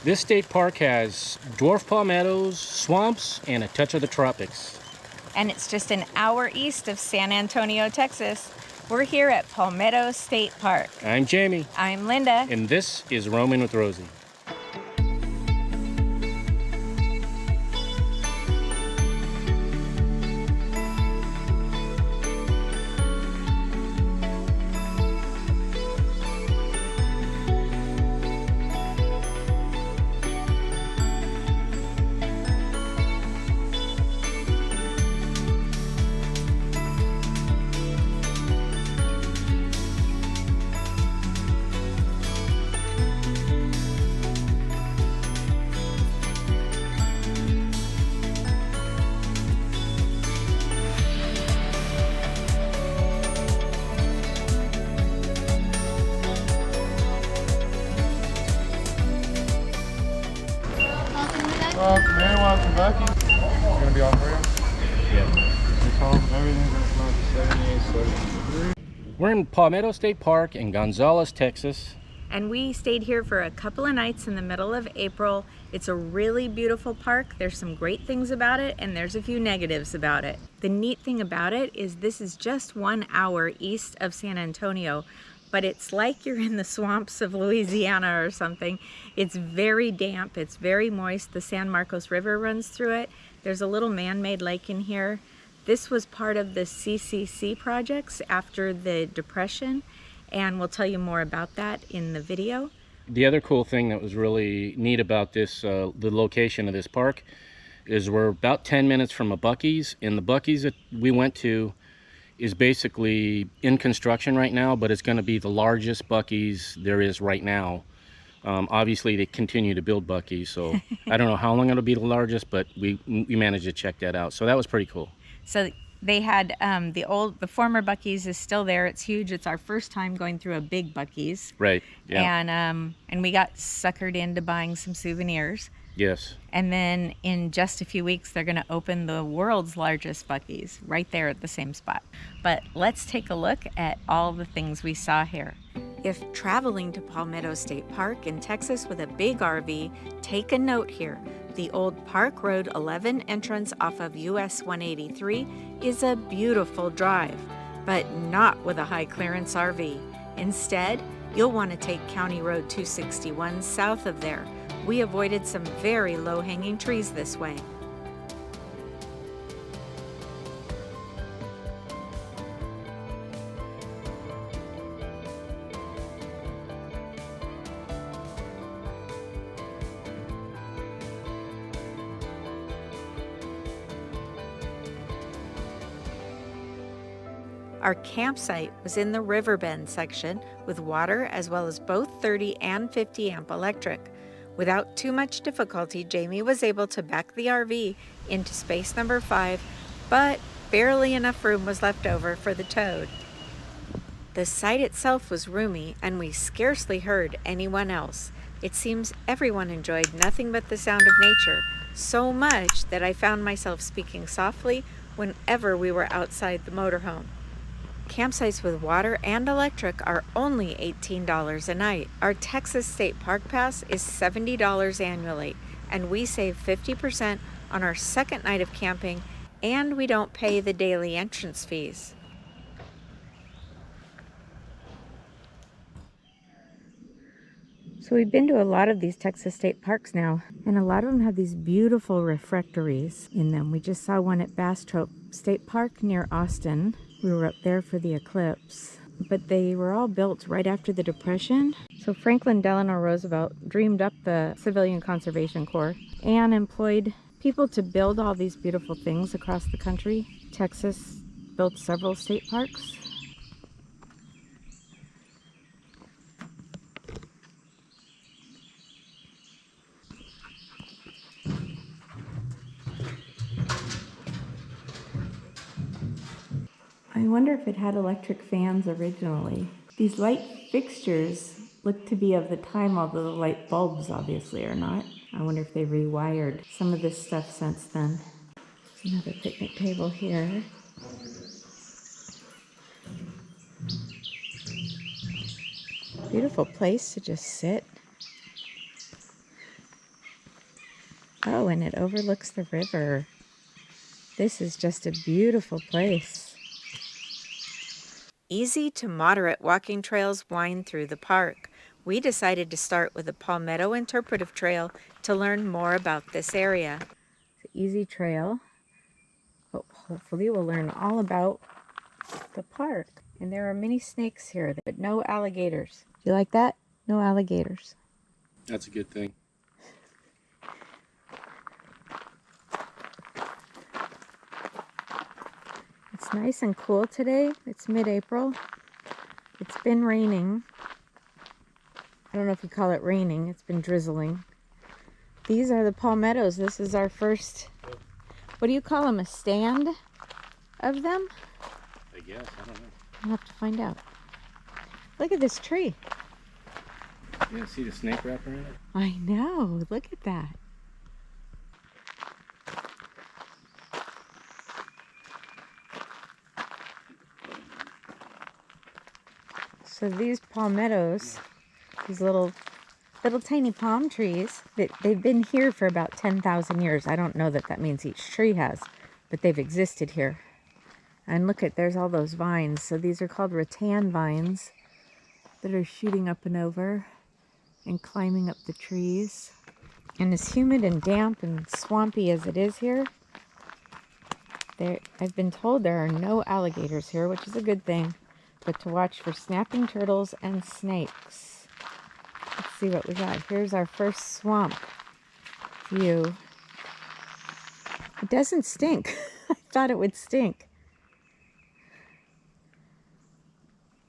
This state park has dwarf palmettos, swamps, and a touch of the tropics. And it's just an hour east of San Antonio, Texas. We're here at Palmetto State Park. I'm Jamie. I'm Linda. And this is Roaming with Rosie. Welcome in, welcome Buc-ees. You're gonna be off rail? Yeah. Everything's gonna come out to 78, 73. We're in Palmetto State Park in Gonzales, Texas. And we stayed here for a couple of nights in the middle of April. It's a really beautiful park. There's some great things about it, and there's a few negatives about it. The neat thing about it is this is just 1 hour east of San Antonio, but it's like you're in the swamps of Louisiana or something. It's very damp, it's very moist. The San Marcos River runs through it. There's a little man-made lake in here. This was part of the CCC projects after the Depression, and we'll tell you more about that in the video. The other cool thing that was really neat about this, the location of this park, is we're about 10 minutes from a Buc-ees, and the Buc-ees that we went to is basically in construction right now, but it's going to be the largest Buc-ees there is right now. Obviously, they continue to build Buc-ees, so I don't know how long it'll be the largest, but we managed to check that out. So that was pretty cool. So they had the former Buc-ees is still there. It's huge. It's our first time going through a big Buc-ees. Right. Yeah. And we got suckered into buying some souvenirs. Yes. And then in just a few weeks, they're going to open the world's largest Buc-ees right there at the same spot. But let's take a look at all the things we saw here. If traveling to Palmetto State Park in Texas with a big RV, take a note here. The old Park Road 11 entrance off of US 183 is a beautiful drive, but not with a high clearance RV. Instead, you'll want to take County Road 261 south of there. We avoided some very low-hanging trees this way. Our campsite was in the Riverbend section with water as well as both 30 and 50 amp electric. Without too much difficulty, Jamie was able to back the RV into space number 5, but barely enough room was left over for the toad. The site itself was roomy, and we scarcely heard anyone else. It seems everyone enjoyed nothing but the sound of nature, so much that I found myself speaking softly whenever we were outside the motorhome. Campsites with water and electric are only $18 a night. Our Texas State Park Pass is $70 annually, and we save 50% on our second night of camping, and we don't pay the daily entrance fees. So we've been to a lot of these Texas state parks now, and a lot of them have these beautiful refectories in them. We just saw one at Bastrop State Park near Austin. We were up there for the eclipse, but they were all built right after the Depression. So Franklin Delano Roosevelt dreamed up the Civilian Conservation Corps and employed people to build all these beautiful things across the country. Texas built several state parks. I wonder if it had electric fans originally. These light fixtures look to be of the time, although the light bulbs obviously are not. I wonder if they rewired some of this stuff since then. There's another picnic table here. Beautiful place to just sit. Oh, and it overlooks the river. This is just a beautiful place. Easy to moderate walking trails wind through the park. We decided to start with the Palmetto Interpretive Trail to learn more about this area. It's an easy trail, but hopefully we'll learn all about the park. And there are many snakes here, but no alligators. Do you like that? No alligators. That's a good thing. It's nice and cool today. It's mid-April. It's been raining. I don't know if you call it raining. It's been drizzling. These are the palmettos. This is our first, what do you call them, a stand of them? I guess, I don't know. I'll have to find out. Look at this tree. Yeah, see the snake wrapper in it? I know. Look at that. So these palmettos, these little tiny palm trees, they've been here for about 10,000 years. I don't know that that means each tree has, but they've existed here. And look at, there's all those vines. So these are called rattan vines that are shooting up and over and climbing up the trees. And as humid and damp and swampy as it is here, I've been told there are no alligators here, which is a good thing, but to watch for snapping turtles and snakes. Let's see what we got. Here's our first swamp view. It doesn't stink. I thought it would stink.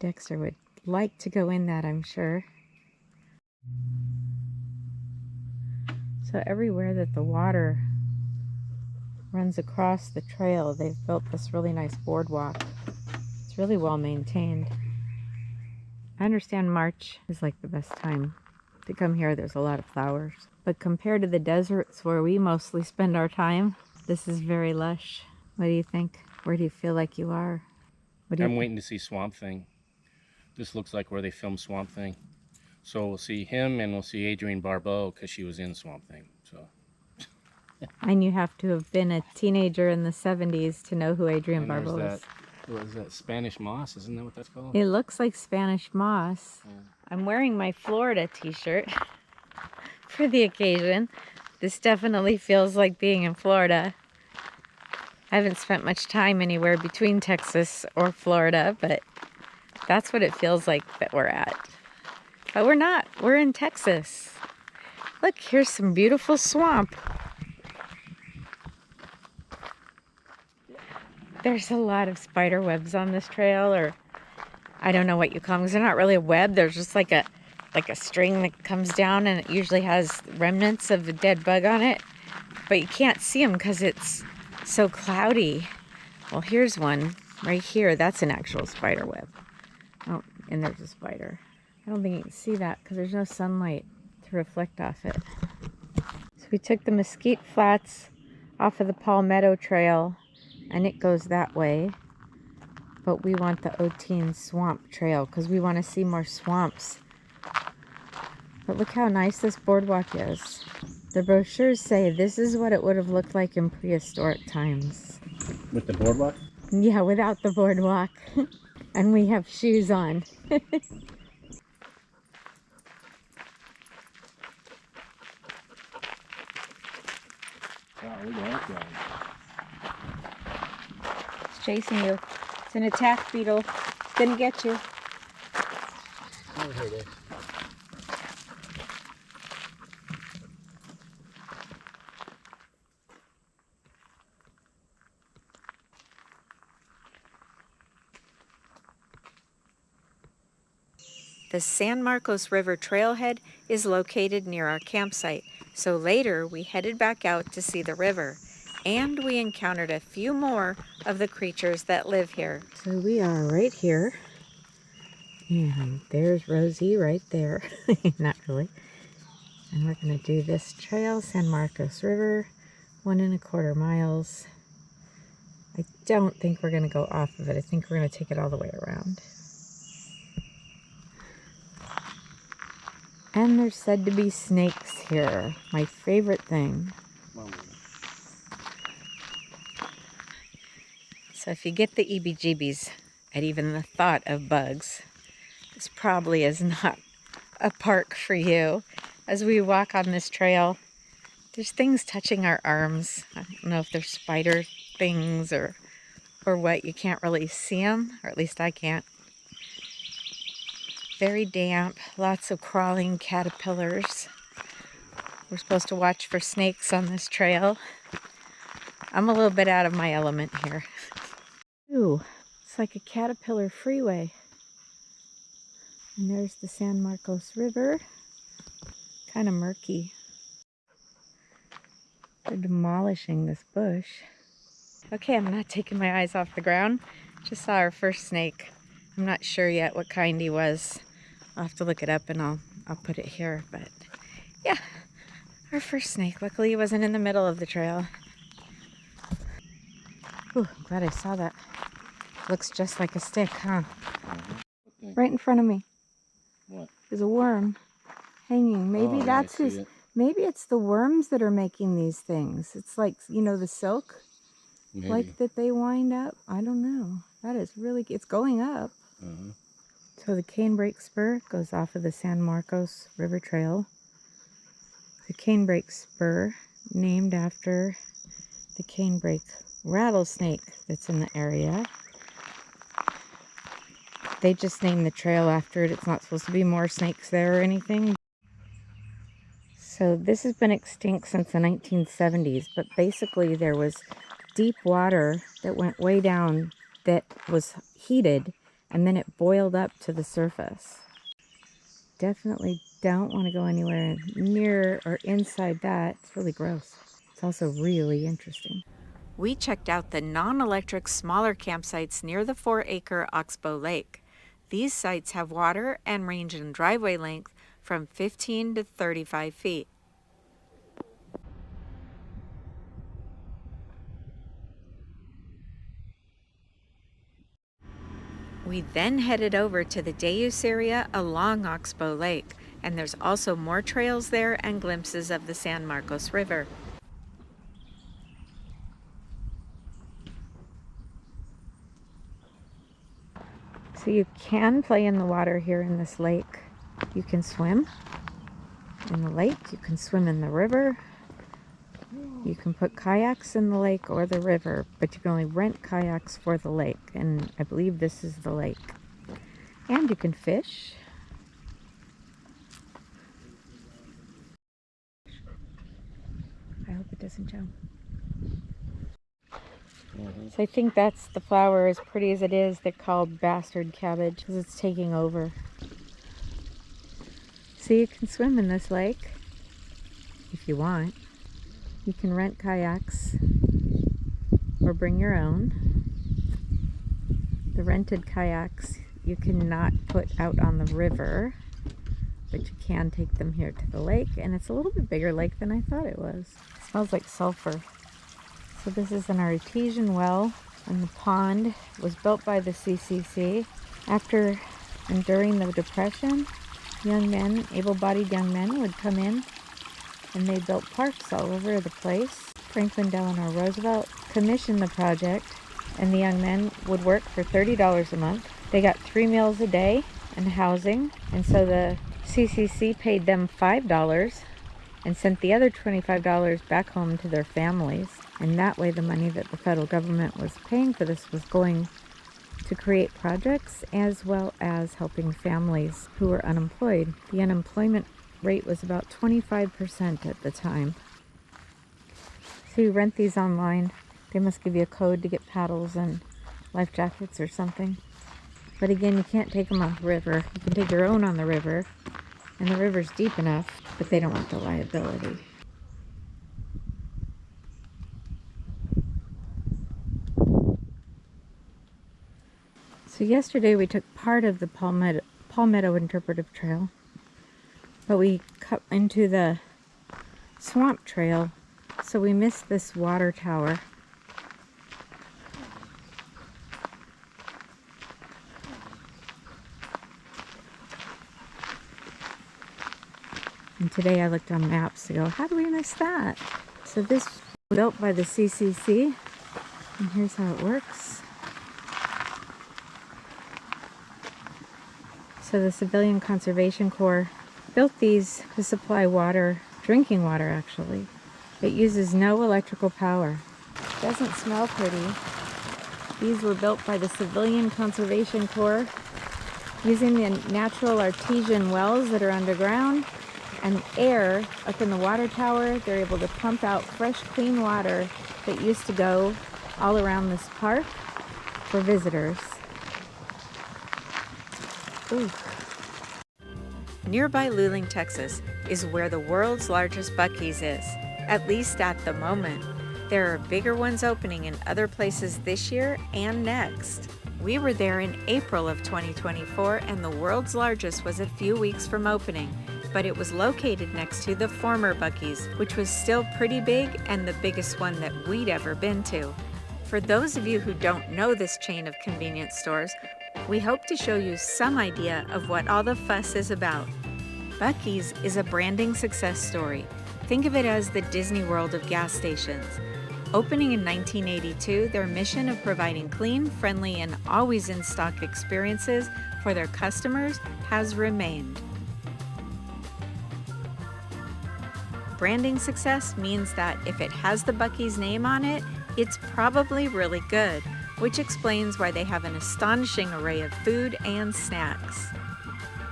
Dexter would like to go in that, I'm sure. So everywhere that the water runs across the trail, they've built this really nice boardwalk. It's really well maintained. I understand March is like the best time to come here. There's a lot of flowers. But compared to the deserts where we mostly spend our time, this is very lush. What do you think? Where do you feel like you are? I'm waiting to see Swamp Thing. This looks like where they filmed Swamp Thing. So we'll see him and we'll see Adrienne Barbeau because she was in Swamp Thing. So. And you have to have been a teenager in the 70s to know who Adrienne Barbeau is. What is that? Spanish moss? Isn't that what that's called? It looks like Spanish moss. Yeah. I'm wearing my Florida t-shirt for the occasion. This definitely feels like being in Florida. I haven't spent much time anywhere between Texas or Florida, but that's what it feels like that we're at. But we're not. We're in Texas. Look, here's some beautiful swamp. There's a lot of spider webs on this trail, or I don't know what you call them, because they're not really a web. They're just like a string that comes down, and it usually has remnants of a dead bug on it. But you can't see them because it's so cloudy. Well, here's one right here. That's an actual spider web. Oh, and there's a spider. I don't think you can see that because there's no sunlight to reflect off it. So we took the Mesquite Flats off of the Palmetto Trail, and it goes that way. But we want the Ottine Swamp Trail because we want to see more swamps. But look how nice this boardwalk is. The brochures say this is what it would have looked like in prehistoric times. With the boardwalk? Yeah, without the boardwalk. And we have shoes on. Wow, look at that guy. It's chasing you. It's an attack beetle. It's gonna get you. Oh, here it is. The San Marcos River trailhead is located near our campsite, so later we headed back out to see the river. And we encountered a few more of the creatures that live here. So we are right here. And there's Rosie right there. Not really. And we're going to do this trail, San Marcos River, 1¼ miles. I don't think we're going to go off of it. I think we're going to take it all the way around. And there's said to be snakes here. My favorite thing. So if you get the EBGBs at even the thought of bugs, this probably is not a park for you. As we walk on this trail, there's things touching our arms. I don't know if they're spider things or what. You can't really see them, or at least I can't. Very damp, lots of crawling caterpillars. We're supposed to watch for snakes on this trail. I'm a little bit out of my element here. Ooh, it's like a caterpillar freeway. And there's the San Marcos River. Kind of murky. They're demolishing this bush. Okay, I'm not taking my eyes off the ground. Just saw our first snake. I'm not sure yet what kind he was. I'll have to look it up and I'll put it here. But yeah, our first snake. Luckily he wasn't in the middle of the trail. Ooh, I'm glad I saw that. Looks just like a stick, huh? Right in front of me. What? There's a worm hanging. Maybe that's his. Maybe it's the worms that are making these things. It's like, you know, the silk. Maybe. Like that they wind up. I don't know. That is really, it's going up. So the canebrake spur goes off of the San Marcos River Trail. The canebrake spur, named after the canebrake rattlesnake that's in the area. They just named the trail after it. It's not supposed to be more snakes there or anything. So this has been extinct since the 1970s, but basically there was deep water that went way down that was heated, and then it boiled up to the surface. Definitely don't want to go anywhere near or inside that. It's really gross. It's also really interesting. We checked out the non-electric smaller campsites near the 4-acre Oxbow Lake. These sites have water and range in driveway length from 15 to 35 feet. We then headed over to the Deus area along Oxbow Lake, and there's also more trails there and glimpses of the San Marcos River. So you can play in the water here in this lake. You can swim in the lake, you can swim in the river, you can put kayaks in the lake or the river, but you can only rent kayaks for the lake, and I believe this is the lake. And you can fish. I hope it doesn't jump. So I think that's the flower, as pretty as it is. They're called bastard cabbage because it's taking over. So you can swim in this lake if you want. You can rent kayaks or bring your own. The rented kayaks you cannot put out on the river, but you can take them here to the lake, and it's a little bit bigger lake than I thought it was. It smells like sulfur. So this is an artesian well, and the pond was built by the CCC. After and during the Depression, young men, able-bodied young men, would come in and they built parks all over the place. Franklin Delano Roosevelt commissioned the project, and the young men would work for $30 a month. They got 3 meals a day and housing, and so the CCC paid them $5 and sent the other $25 back home to their families. And that way the money that the federal government was paying for this was going to create projects as well as helping families who were unemployed. The unemployment rate was about 25% at the time. So you rent these online. They must give you a code to get paddles and life jackets or something. But again, you can't take them on the river. You can take your own on the river, and the river's deep enough, but they don't want the liability. So yesterday we took part of the Palmetto Interpretive Trail, but we cut into the swamp trail, so we missed this water tower. And today I looked on maps to go, how do we miss that? So this was built by the CCC, and here's how it works. So the Civilian Conservation Corps built these to supply water, drinking water actually. It uses no electrical power. Doesn't smell pretty. These were built by the Civilian Conservation Corps using the natural artesian wells that are underground and air up in the water tower. They're able to pump out fresh, clean water that used to go all around this park for visitors. Ooh. Nearby Luling, Texas is where the world's largest Buc-ees is, at least at the moment. There are bigger ones opening in other places this year and next. We were there in April of 2024, and the world's largest was a few weeks from opening, but it was located next to the former Buc-ees, which was still pretty big and the biggest one that we'd ever been to. For those of you who don't know this chain of convenience stores, we hope to show you some idea of what all the fuss is about. Buc-ees is a branding success story. Think of it as the Disney World of gas stations. Opening in 1982, their mission of providing clean, friendly, and always in stock experiences for their customers has remained. Branding success means that if it has the Buc-ees name on it, it's probably really good, which explains why they have an astonishing array of food and snacks.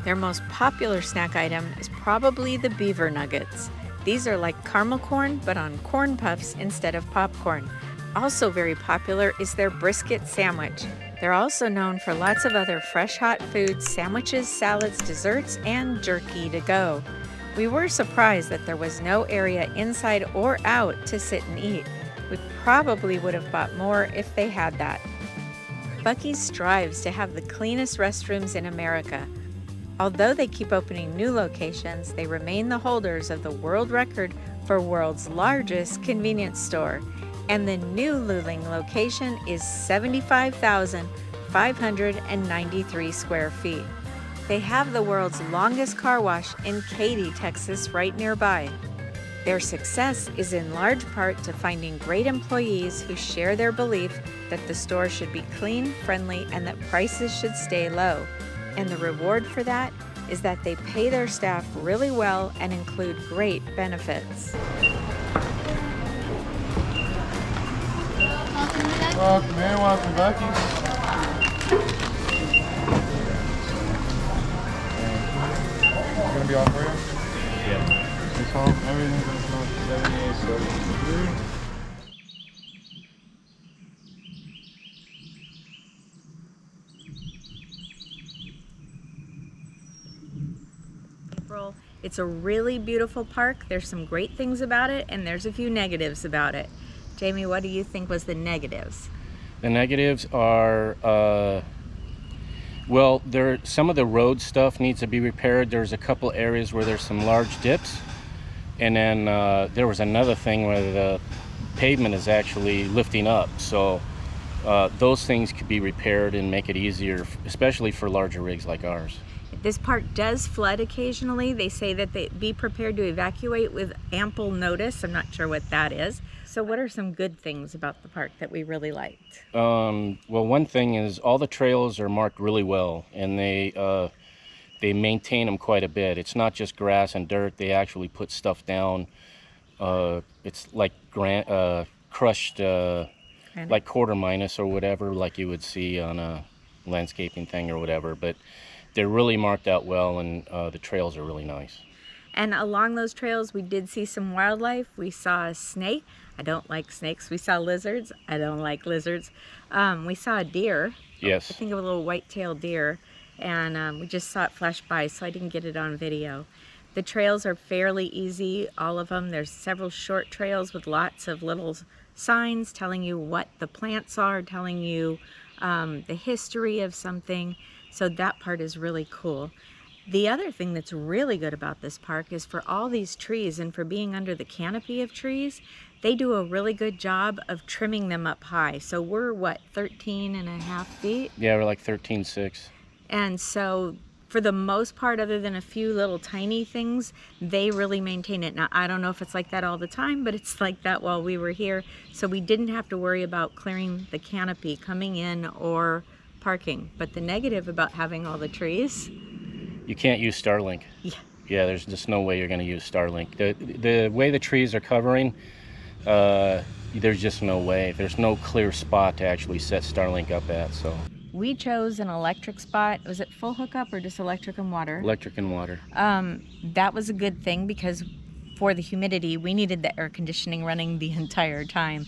Their most popular snack item is probably the beaver nuggets. These are like caramel corn, but on corn puffs instead of popcorn. Also very popular is their brisket sandwich. They're also known for lots of other fresh hot foods, sandwiches, salads, desserts, and jerky to go. We were surprised that there was no area inside or out to sit and eat. We probably would have bought more if they had that. Buc-ees strives to have the cleanest restrooms in America. Although they keep opening new locations, they remain the holders of the world record for world's largest convenience store. And the new Luling location is 75,593 square feet. They have the world's longest car wash in Katy, Texas, right nearby. Their success is in large part to finding great employees who share their belief that the store should be clean, friendly, and that prices should stay low. And the reward for that is that they pay their staff really well and include great benefits. Welcome in, welcome Buc-ees. Gonna be on for you? Yeah. This home, everything's gonna come out to 78.73. April, it's a really beautiful park. There's some great things about it, and there's a few negatives about it. Jamie, what do you think was the negatives? The negatives are, well, some of the road stuff needs to be repaired. There's a couple areas where there's some large dips. And then there was another thing where the pavement is actually lifting up. So those things could be repaired and make it easier, especially for larger rigs like ours. This park does flood occasionally. They say that they be prepared to evacuate with ample notice. I'm not sure what that is. So what are some good things about the park that we really liked? Well, one thing is all the trails are marked really well, and they maintain them quite a bit. It's not just grass and dirt. They actually put stuff down. It's like crushed, like quarter minus or whatever, like you would see on a landscaping thing or whatever. But they're really marked out well, and the trails are really nice. And along those trails, we did see some wildlife. We saw a snake. I don't like snakes. We saw lizards. I don't like lizards. We saw a deer. Yes. I think of a little white-tailed deer. And we just saw it flash by, so I didn't get it on video. The trails are fairly easy, all of them. There's several short trails with lots of little signs telling you what the plants are, telling you the history of something. So that part is really cool. The other thing that's really good about this park is for all these trees and for being under the canopy of trees, they do a really good job of trimming them up high. So we're, what, 13.5 feet? Yeah, we're like 13.6. And so for the most part, other than a few little tiny things, they really maintain it. Now, I don't know if it's like that all the time, but it's like that while we were here. So we didn't have to worry about clearing the canopy, coming in, or parking. But the negative about having all the trees, You can't use Starlink. yeah, Yeah, there's just no way you're going to use Starlink. The way the trees are covering, there's just no way. There's no clear spot to actually set Starlink up at. So we chose an electric spot. Was it full hookup or just electric and water? electric and water. That was a good thing because for the humidity, we needed the air conditioning running the entire time.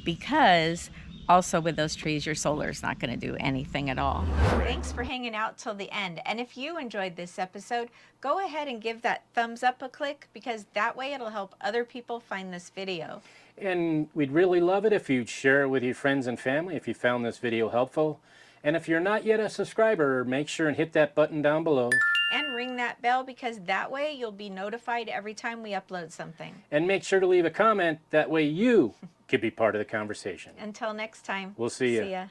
Because also with those trees, your solar is not going to do anything at all. Thanks for hanging out till the end. And if you enjoyed this episode, go ahead and give that thumbs up a click, because that way it'll help other people find this video. And we'd really love it if you'd share it with your friends and family if you found this video helpful. And if you're not yet a subscriber, make sure and hit that button down below. And ring that bell, because that way you'll be notified every time we upload something. And make sure to leave a comment. That way you could be part of the conversation. Until next time. We'll see ya. See ya.